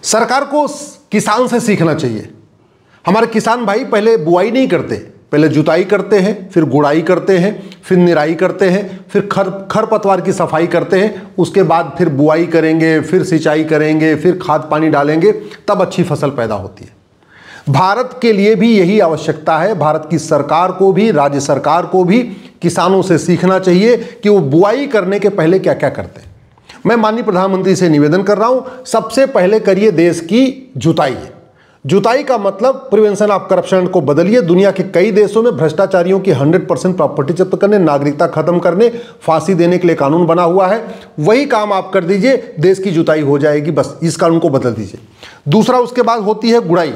सरकार को किसान से सीखना चाहिए। हमारे किसान भाई पहले बुआई नहीं करते, पहले जुताई करते हैं, फिर गुड़ाई करते हैं, फिर निराई करते हैं, फिर खरपतवार की सफाई करते हैं, उसके बाद फिर बुआई करेंगे, फिर सिंचाई करेंगे, फिर खाद पानी डालेंगे, तब अच्छी फसल पैदा होती है। भारत के लिए भी यही आवश्यकता है। भारत की सरकार को भी, राज्य सरकार को भी किसानों से सीखना चाहिए कि वो बुआई करने के पहले क्या क्या करते हैं। मैं माननीय प्रधानमंत्री से निवेदन कर रहा हूं, सबसे पहले करिए देश की जुताई। जुताई का मतलब प्रिवेंशन ऑफ करप्शन को बदलिए। दुनिया के कई देशों में भ्रष्टाचारियों की 100% प्रॉपर्टी जब्त करने, नागरिकता खत्म करने, फांसी देने के लिए कानून बना हुआ है। वही काम आप कर दीजिए, देश की जुताई हो जाएगी। बस इस कानून को बदल दीजिए। दूसरा, उसके बाद होती है गुड़ाई।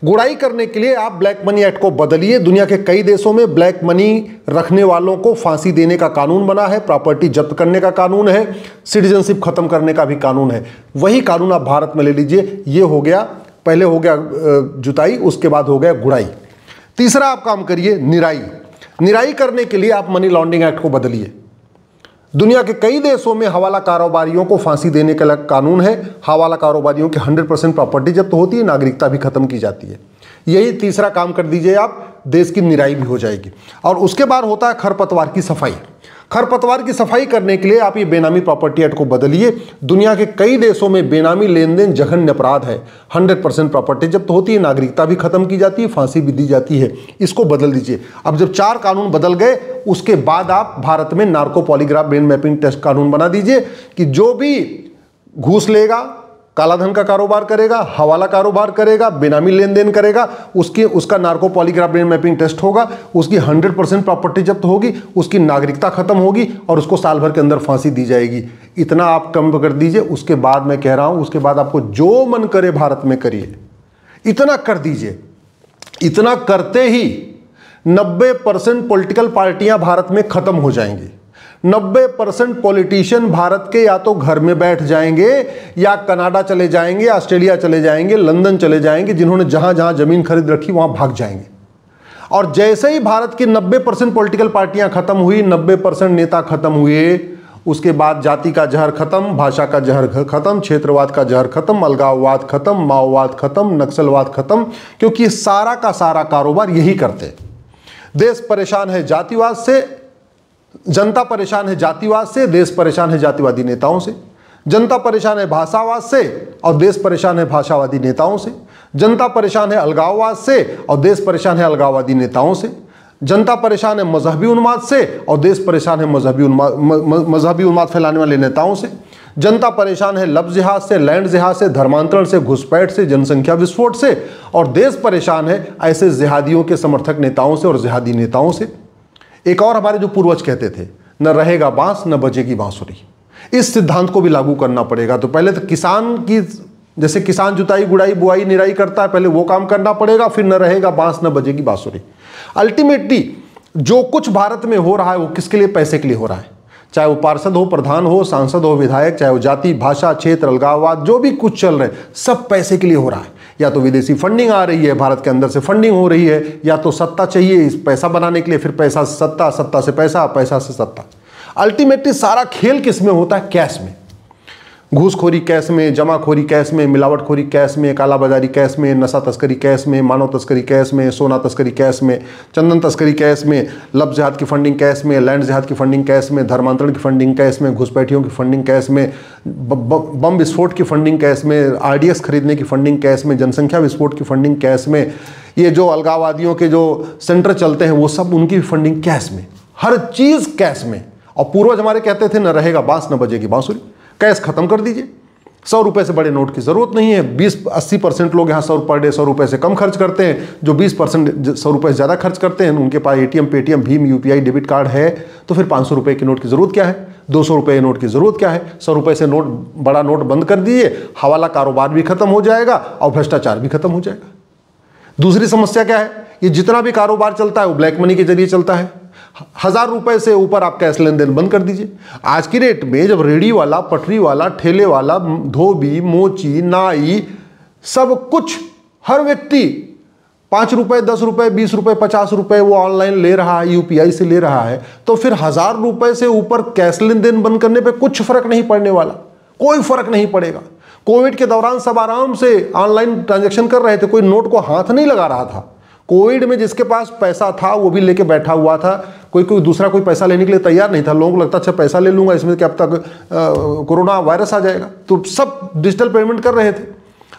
गुड़ाई करने के लिए आप ब्लैक मनी एक्ट को बदलिए। दुनिया के कई देशों में ब्लैक मनी रखने वालों को फांसी देने का कानून बना है, प्रॉपर्टी जब्त करने का कानून है, सिटीजनशिप खत्म करने का भी कानून है। वही कानून आप भारत में ले लीजिए। ये हो गया, पहले हो गया जुताई, उसके बाद हो गया गुड़ाई। तीसरा आप काम करिए निराई। निराई करने के लिए आप मनी लॉन्ड्रिंग एक्ट को बदलिए। दुनिया के कई देशों में हवाला कारोबारियों को फांसी देने का कानून है। हवाला कारोबारियों की 100% प्रॉपर्टी जब्त होती है, नागरिकता भी खत्म की जाती है। यही तीसरा काम कर दीजिए आप, देश की निराई भी हो जाएगी। और उसके बाद होता है खरपतवार की सफाई। खरपतवार की सफाई करने के लिए आप ये बेनामी प्रॉपर्टी एक्ट को बदलिए। दुनिया के कई देशों में बेनामी लेन देन जघन्य अपराध है। 100% प्रॉपर्टी जब्त होती है, नागरिकता भी खत्म की जाती है, फांसी भी दी जाती है। इसको बदल दीजिए। अब जब 4 कानून बदल गए, उसके बाद आप भारत में narco polygraph brain mapping test कानून बना दीजिए कि जो भी घूस लेगा, काला धन का कारोबार करेगा, हवाला कारोबार करेगा, बेनामी लेन देन करेगा, उसका narco polygraph brain mapping test होगा, उसकी 100% प्रॉपर्टी जब्त होगी, उसकी नागरिकता खत्म होगी और उसको साल भर के अंदर फांसी दी जाएगी। इतना आप कम कर दीजिए। उसके बाद मैं कह रहा हूं, उसके बाद आपको जो मन करे भारत में करिए। इतना कर दीजिए। इतना करते ही 90% पॉलिटिकल पार्टियां भारत में खत्म हो जाएंगी। 90% पॉलिटिशियन भारत के या तो घर में बैठ जाएंगे, या कनाडा चले जाएंगे, ऑस्ट्रेलिया चले जाएंगे, लंदन चले जाएंगे। जिन्होंने जहां जहां जमीन खरीद रखी वहां भाग जाएंगे। और जैसे ही भारत की 90% पॉलिटिकल पार्टियां खत्म हुई, 90% नेता खत्म हुए, उसके बाद जाति का जहर खत्म, भाषा का जहर खत्म, क्षेत्रवाद का जहर खत्म, अलगाववाद खत्म, माओवाद खत्म, नक्सलवाद खत्म। क्योंकि सारा का सारा कारोबार यही करते। देश परेशान है जातिवाद से, जनता परेशान है जातिवाद से, देश परेशान है जातिवादी नेताओं से। जनता परेशान है भाषावाद से और देश परेशान है भाषावादी नेताओं से। जनता परेशान है अलगाववाद से और देश परेशान है अलगाववादी नेताओं से। जनता परेशान है मजहबी उन्माद से और देश परेशान है मजहबी उन्माद फैलाने वाले नेताओं से। जनता परेशान है लफ्ज़ जिहाद से, लैंड जिहाद से, धर्मांतरण से, घुसपैठ से, जनसंख्या विस्फोट से। और देश परेशान है ऐसे जिहादियों के समर्थक नेताओं से और जिहादी नेताओं से। एक और हमारे जो पूर्वज कहते थे, न रहेगा बांस न बजेगी बांसुरी। इस सिद्धांत को भी लागू करना पड़ेगा। तो पहले तो किसान की, जैसे किसान जुताई गुड़ाई बुआई निराई करता है, पहले वो काम करना पड़ेगा, फिर न रहेगा बांस न बजेगी बांसुरी। अल्टीमेटली जो कुछ भारत में हो रहा है वो किसके लिए? पैसे के लिए हो रहा है। चाहे वो पार्षद हो, प्रधान हो, सांसद हो, विधायक, चाहे वो जाति, भाषा, क्षेत्र, अलगाववाद, जो भी कुछ चल रहे हैं, सब पैसे के लिए हो रहा है। या तो विदेशी फंडिंग आ रही है, भारत के अंदर से फंडिंग हो रही है, या तो सत्ता चाहिए इस पैसा बनाने के लिए, फिर पैसा से सत्ता, सत्ता से पैसा, पैसा से सत्ता। अल्टीमेटली सारा खेल किस में होता है? कैश में। घूसखोरी कैश में, जमाखोरी कैश में, मिलावटखोरी कैश में, कालाबाजारी कैश में, नशा तस्करी कैश में, मानव तस्करी कैश में, सोना तस्करी कैश में, चंदन तस्करी कैश में, लफ्ज़ जिहाद की फंडिंग कैश में, लैंड जिहाद की फंडिंग कैश में, धर्मांतरण की फंडिंग कैश में, घुसपैठियों की फंडिंग कैश में, बम विस्फोट की फंडिंग कैश में, RDX खरीदने की फंडिंग कैश में, जनसंख्या विस्फोट की फंडिंग कैश में, ये जो अलगाववादियों के जो सेंटर चलते हैं वो सब उनकी फंडिंग कैश में, हर चीज़ कैश में। और पूर्वज हमारे कहते थे, न रहेगा बांस न बजेगी बांसुरी। कैश खत्म कर दीजिए। 100 रुपये से बड़े नोट की जरूरत नहीं है। 20-80% लोग यहाँ 100 पर डे 100 रुपये से कम खर्च करते हैं। जो 20% 100 रुपये से ज़्यादा खर्च करते हैं, उनके पास ATM, Paytm, Bhim, UPI, debit card है, तो फिर 500 रुपये की नोट की ज़रूरत क्या है? 200 रुपये नोट की ज़रूरत क्या है? 100 रुपये से नोट, बड़ा नोट बंद कर दीजिए। हवाला कारोबार भी खत्म हो जाएगा और भ्रष्टाचार भी खत्म हो जाएगा। दूसरी समस्या क्या है? ये जितना भी कारोबार चलता है वो ब्लैक मनी के जरिए चलता है। 1000 रुपए से ऊपर आप कैश लेन देन बंद कर दीजिए। आज की डेट में जब रेडी वाला, पटरी वाला, ठेले वाला, धोबी, मोची, नाई, सब कुछ, हर व्यक्ति 5 रुपए, 10 रुपए, 20 रुपए, 50 रुपए वो ऑनलाइन ले रहा है, UPI से ले रहा है, तो फिर 1000 रुपए से ऊपर कैश लेन देन बंद करने पे कुछ फर्क नहीं पड़ने वाला। कोई फर्क नहीं पड़ेगा। कोविड के दौरान सब आराम से ऑनलाइन ट्रांजैक्शन कर रहे थे, कोई नोट को हाथ नहीं लगा रहा था। कोविड में जिसके पास पैसा था वो भी लेके बैठा हुआ था, कोई दूसरा कोई पैसा लेने के लिए तैयार नहीं था। लोगों को लगता अच्छा पैसा ले लूंगा इसमें क्या अब तक कोरोना वायरस आ जाएगा, तो सब डिजिटल पेमेंट कर रहे थे।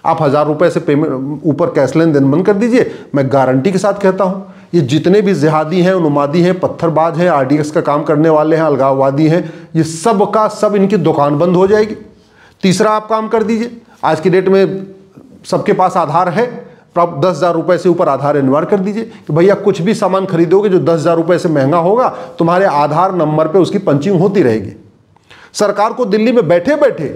आप 1000 रुपये से पेमेंट ऊपर कैश लेन देन बंद कर दीजिए। मैं गारंटी के साथ कहता हूँ ये जितने भी जिहादी हैं, उन्मादी हैं, पत्थरबाज हैं, RDX का काम करने वाले हैं, अलगाववादी हैं, ये सब का सब इनकी दुकान बंद हो जाएगी। तीसरा आप काम कर दीजिए, आज की डेट में सबके पास आधार है, तो आप 10,000 रुपये से ऊपर आधार अनिवार्य कर दीजिए कि भैया कुछ भी सामान खरीदोगे जो 10,000 रुपये से महंगा होगा, तुम्हारे आधार नंबर पे उसकी पंचिंग होती रहेगी। सरकार को दिल्ली में बैठे बैठे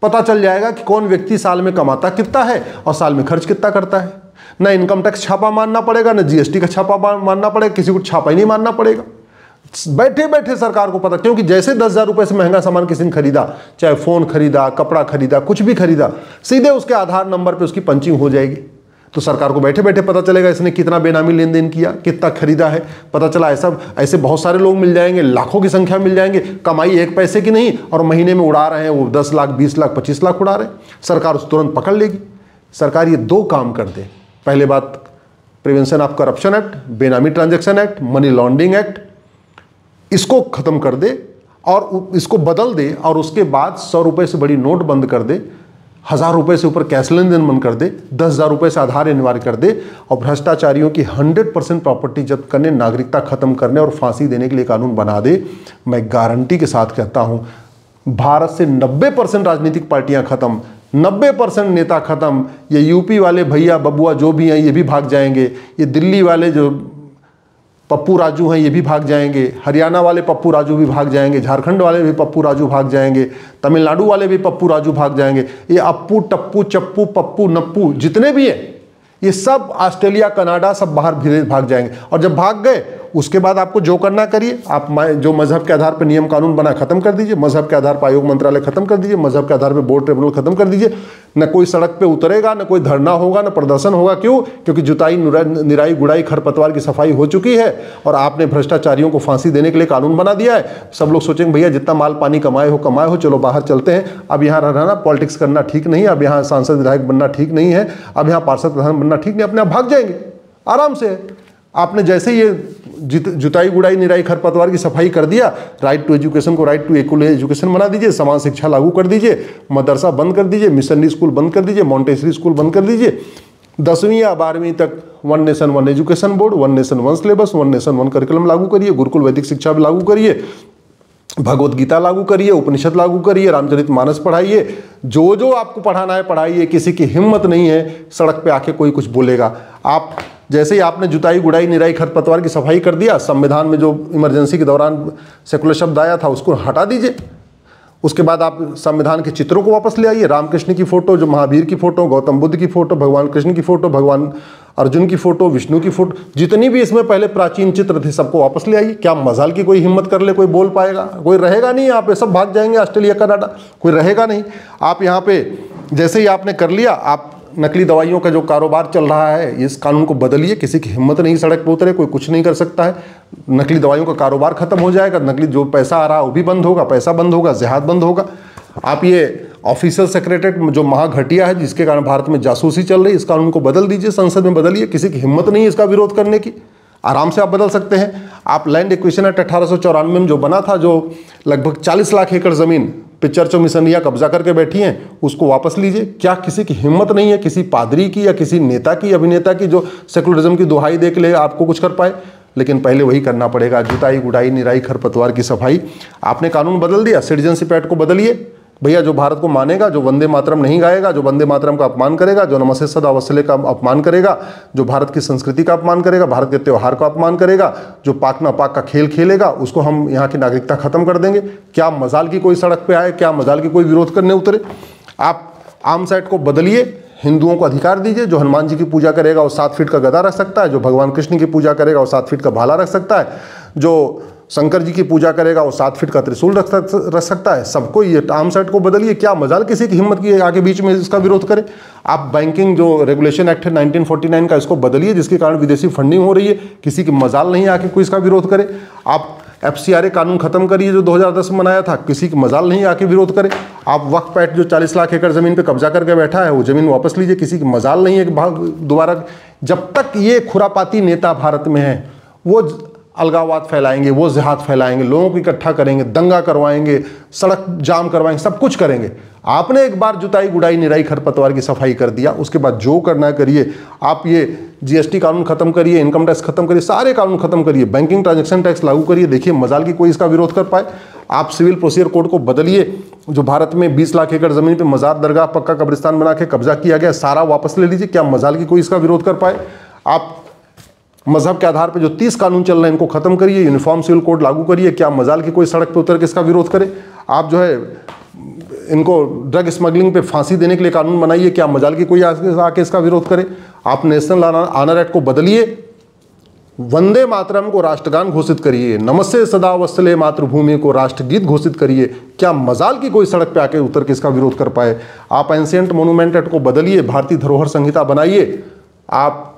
पता चल जाएगा कि कौन व्यक्ति साल में कमाता कितना है और साल में खर्च कितना करता है। ना इनकम टैक्स छापा मारना पड़ेगा, ना GST का छापा मारना पड़ेगा, किसी को छापा ही नहीं मारना पड़ेगा। बैठे बैठे सरकार को पता, क्योंकि जैसे 10,000 रुपये से महंगा सामान किसी ने खरीदा, चाहे फोन खरीदा, कपड़ा खरीदा, कुछ भी खरीदा, सीधे उसके आधार नंबर पे उसकी पंचिंग हो जाएगी। तो सरकार को बैठे बैठे पता चलेगा इसने कितना बेनामी लेन देन किया, कितना खरीदा है, पता चला। ऐसे बहुत सारे लोग मिल जाएंगे, लाखों की संख्या मिल जाएंगे, कमाई 1 पैसे की नहीं और महीने में उड़ा रहे हैं वो 10 लाख, 20 लाख, 25 लाख उड़ा रहे हैं। सरकार उस तुरंत पकड़ लेगी। सरकार ये 2 काम कर दे। पहले बात प्रिवेंशन ऑफ करप्शन एक्ट, बेनामी transaction act, money laundering act, इसको खत्म कर दे और इसको बदल दे। और उसके बाद 100 रुपये से बड़ी नोट बंद कर दे, 1000 रुपये से ऊपर कैश लेन देन बंद कर दे, 10,000 रुपये से आधार अनिवार्य कर दे और भ्रष्टाचारियों की 100% प्रॉपर्टी जब्त करने, नागरिकता खत्म करने और फांसी देने के लिए कानून बना दे। मैं गारंटी के साथ कहता हूं भारत से 90% राजनीतिक पार्टियां खत्म, 90% नेता खत्म। ये यूपी वाले भैया बबुआ जो भी हैं ये भी भाग जाएंगे, ये दिल्ली वाले जो पप्पू राजू हैं ये भी भाग जाएंगे, हरियाणा वाले पप्पू राजू भी भाग जाएंगे, झारखंड वाले भी पप्पू राजू भाग जाएंगे, तमिलनाडु वाले भी पप्पू राजू भाग जाएंगे। ये अप्पू टप्पू चप्पू पप्पू नप्पू जितने भी हैं ये सब ऑस्ट्रेलिया कनाडा सब बाहर धीरे भाग जाएंगे। और जब भाग गए उसके बाद आपको जो करना करिए। आप जो मजहब के आधार पर नियम कानून बना खत्म कर दीजिए, मजहब के आधार पर आयोग मंत्रालय खत्म कर दीजिए, मजहब के आधार पर बोर्ड ट्रिब्यूनल खत्म कर दीजिए। न कोई सड़क पे उतरेगा, न कोई धरना होगा, न प्रदर्शन होगा। क्यों? क्योंकि जुताई निराई गुड़ाई खरपतवार की सफाई हो चुकी है और आपने भ्रष्टाचारियों को फांसी देने के लिए कानून बना दिया है। सब लोग सोचेंगे भैया जितना माल पानी कमाए हो, चलो बाहर चलते हैं। अब यहाँ रहना पॉलिटिक्स करना ठीक नहीं, अब यहाँ सांसद विधायक बनना ठीक नहीं है, अब यहाँ पार्षद प्रधान बनना ठीक नहीं, अपने आप भाग जाएंगे आराम से। आपने जैसे ये जुताई गुड़ाई निराई खरपतवार की सफाई कर दिया, राइट टू एजुकेशन को राइट टू इक्वल एजुकेशन बना दीजिए, समान शिक्षा लागू कर दीजिए, मदरसा बंद कर दीजिए, मिशनरी स्कूल बंद कर दीजिए, मॉन्टेसरी स्कूल बंद कर दीजिए। 10वीं या 12वीं तक 1 nation 1 education board, 1 nation 1 syllabus, 1 nation 1 curriculum लागू करिए, गुरुकुल वैदिक शिक्षा भी लागू करिए, भगवत गीता लागू करिए, उपनिषद लागू करिए, रामचरितमानस पढ़ाइए, जो जो आपको पढ़ाना है पढ़ाइए। किसी की हिम्मत नहीं है सड़क पे आके कोई कुछ बोलेगा। आप जैसे ही आपने जुताई गुड़ाई निराई खरपतवार की सफाई कर दिया, संविधान में जो इमरजेंसी के दौरान सेकुलर शब्द आया था उसको हटा दीजिए। उसके बाद आप संविधान के चित्रों को वापस ले आइए, रामकृष्ण की फोटो, जो महावीर की फोटो, गौतम बुद्ध की फोटो, भगवान कृष्ण की फोटो, भगवान अर्जुन की फोटो, विष्णु की फोटो, जितनी भी इसमें पहले प्राचीन चित्र थे सबको वापस ले आइए। क्या मजाल की कोई हिम्मत कर ले, कोई बोल पाएगा? कोई रहेगा नहीं यहाँ पे, सब भाग जाएंगे ऑस्ट्रेलिया कनाडा, कोई रहेगा नहीं। आप यहाँ पे जैसे ही आपने कर लिया, आप नकली दवाइयों का जो कारोबार चल रहा है इस कानून को बदलिए। किसी की हिम्मत नहीं सड़क पर उतरे, कोई कुछ नहीं कर सकता है। नकली दवाइयों का कारोबार खत्म हो जाएगा, नकली जो पैसा आ रहा है वो भी बंद होगा, पैसा बंद होगा, जिहाद बंद होगा। आप ये ऑफिशियल सेक्रेटरीट जो महाघटिया है जिसके कारण भारत में जासूसी चल रही है, इस कानून को बदल दीजिए, संसद में बदलिए। किसी की हिम्मत नहीं है इसका विरोध करने की, आराम से आप बदल सकते हैं। आप लैंड एक्विजिशन एक्ट 1894 में जो बना था, जो लगभग 40 लाख एकड़ जमीन पिक्चर मिशनरियाँ कब्जा करके बैठी हैं, उसको वापस लीजिए। क्या किसी की हिम्मत नहीं है, किसी पादरी की या किसी नेता की, अभिनेता की, जो सेकुलरिज्म की दुहाई दे के लिए आपको कुछ कर पाए? लेकिन पहले वही करना पड़ेगा, जुताई गुड़ाई निराई खरपतवार की सफाई। आपने कानून बदल दिया, सिटीजनशिप एक्ट को बदलिए भैया। जो भारत को मानेगा, जो वंदे मातरम नहीं गाएगा, जो वंदे मातरम का अपमान करेगा, जो नमस्ते सदा वत्सले का अपमान करेगा, जो भारत की संस्कृति का अपमान करेगा, भारत के त्यौहार का अपमान करेगा, जो पाक नापाक का खेल खेलेगा, उसको हम यहाँ की नागरिकता खत्म कर देंगे। क्या मजाल की कोई सड़क पे आए, क्या मजाल की कोई विरोध करने उतरे? आप आर्म्स एक्ट को बदलिए, हिंदुओं को अधिकार दीजिए। जो हनुमान जी की पूजा करेगा वो 7 फीट का गदा रख सकता है, जो भगवान कृष्ण की पूजा करेगा वो 7 फीट का भाला रख सकता है, जो शंकर जी की पूजा करेगा वो 7 फीट का त्रिशूल रख सकता है। सबको ये आर्म्स एक्ट को बदलिए। क्या मजाल किसी की हिम्मत की आगे बीच में इसका विरोध करे? आप बैंकिंग जो रेगुलेशन एक्ट है 1949 का, इसको बदलिए, जिसके कारण विदेशी फंडिंग हो रही है। किसी की मजाल नहीं आके कोई इसका विरोध करे। आप FCRA कानून खत्म करिए जो 2010 में बनाया था, किसी की मजाल नहीं आके विरोध करे। आप वक्फ एक्ट जो 40 लाख एकड़ जमीन पे कब्जा करके बैठा है वो जमीन वापस लीजिए, किसी की मजाल नहीं है कि दोबारा। जब तक ये खुरापाती नेता भारत में है वो अलगाववाद फैलाएंगे, वो जिहाद फैलाएंगे, लोगों को इकट्ठा करेंगे, दंगा करवाएंगे, सड़क जाम करवाएंगे, सब कुछ करेंगे। आपने एक बार जुताई गुड़ाई निराई खरपतवार की सफाई कर दिया, उसके बाद जो करना है करिए। आप ये GST कानून खत्म करिए, इनकम टैक्स खत्म करिए, सारे कानून खत्म करिए, बैंकिंग ट्रांजैक्शन टैक्स लागू करिए, देखिए मजाल की कोई इसका विरोध कर पाए। आप सिविल प्रोसीजर कोड को बदलिए, जो भारत में 20 लाख एकड़ जमीन पे मजार दरगाह पक्का कब्रिस्तान बना के कब्जा किया गया, सारा वापस ले लीजिए, क्या मजाल की कोई इसका विरोध कर पाए। आप मजहब के आधार पर जो 30 कानून चल रहे हैं इनको खत्म करिए, यूनिफॉर्म सिविल कोड लागू करिए, क्या मजाल की कोई सड़क पे उतर के इसका विरोध करे। आप जो है इनको ड्रग स्मगलिंग पे फांसी देने के लिए कानून बनाइए, क्या मजाल की कोई आके इसका विरोध करे। आप नेशनल ऑनर एक्ट को बदलिए, वंदे मातरम को राष्ट्रगान घोषित करिए, नमस्ते सदा वत्सले मातृभूमि को राष्ट्रगीत घोषित करिए, क्या मजाल की कोई सड़क पे आके उतर के इसका विरोध कर पाए। आप एंशिएंट मोनूमेंट एक्ट को बदलिए, भारतीय धरोहर संहिता बनाइए। आप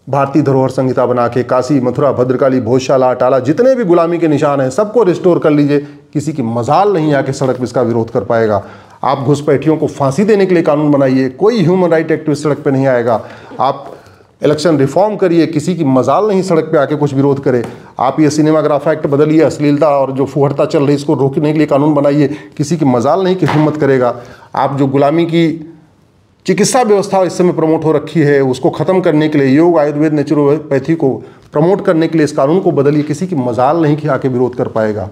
भारतीय धरोहर संहिता बना के काशी, मथुरा, भद्रकाली, भोजशाला, अटाला जितने भी गुलामी के निशान हैं सबको रिस्टोर कर लीजिए, किसी की मजाल नहीं आके सड़क पर इसका विरोध कर पाएगा। आप घुसपैठियों को फांसी देने के लिए कानून बनाइए, कोई ह्यूमन राइट एक्टिविस्ट सड़क पे नहीं आएगा। आप इलेक्शन रिफॉर्म करिए, किसी की मजाल नहीं सड़क पे आके कुछ विरोध करे। आप ये सिनेमाग्राफ एक्ट बदलिए, अश्लीलता और जो फुहड़ता चल रही इसको रोकने के लिए कानून बनाइए, किसी की मजाल नहीं कि हिम्मत करेगा। आप जो गुलामी की चिकित्सा व्यवस्था इस समय प्रमोट हो रखी है उसको ख़त्म करने के लिए, योग, आयुर्वेद, नेचुरोपैथी को प्रमोट करने के लिए इस कानून को बदलिए, किसी की मजाल नहीं कि आके विरोध कर पाएगा।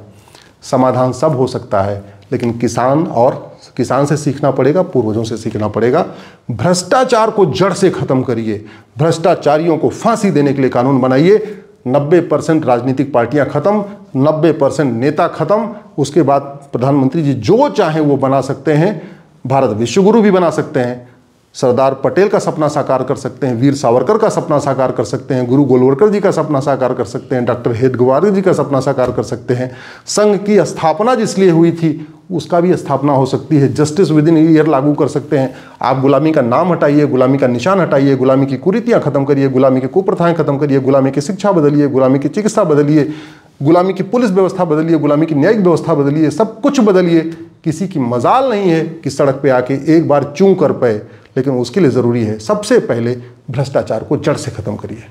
समाधान सब हो सकता है, लेकिन किसान से सीखना पड़ेगा, पूर्वजों से सीखना पड़ेगा। भ्रष्टाचार को जड़ से खत्म करिए, भ्रष्टाचारियों को फांसी देने के लिए कानून बनाइए। 90% राजनीतिक पार्टियां खत्म, 90% नेता खत्म, उसके बाद प्रधानमंत्री जी जो चाहें वो बना सकते हैं। भारत विश्वगुरु भी बना सकते हैं, सरदार पटेल का सपना साकार कर सकते हैं, वीर सावरकर का सपना साकार कर सकते हैं, गुरु गोलवलकर जी का सपना साकार कर सकते हैं, डॉक्टर हेडगेवार जी का सपना साकार कर सकते हैं। संघ की स्थापना जिस लिए हुई थी उसका भी स्थापना हो सकती है, जस्टिस विद इन ईयर लागू कर सकते हैं। आप गुलामी का नाम हटाइए, गुलामी का निशान हटाइए, गुलामी की कुरीतियाँ खत्म करिए, गुलामी की कुप्रथाएं खत्म करिए, गुलामी की शिक्षा बदलिए, गुलामी की चिकित्सा बदलिए, गुलामी की पुलिस व्यवस्था बदलिए, गुलामी की न्यायिक व्यवस्था बदलिए, सब कुछ बदलिए। किसी की मजाल नहीं है कि सड़क पे आके एक बार चूं कर पाए, लेकिन उसके लिए ज़रूरी है सबसे पहले भ्रष्टाचार को जड़ से ख़त्म करिए।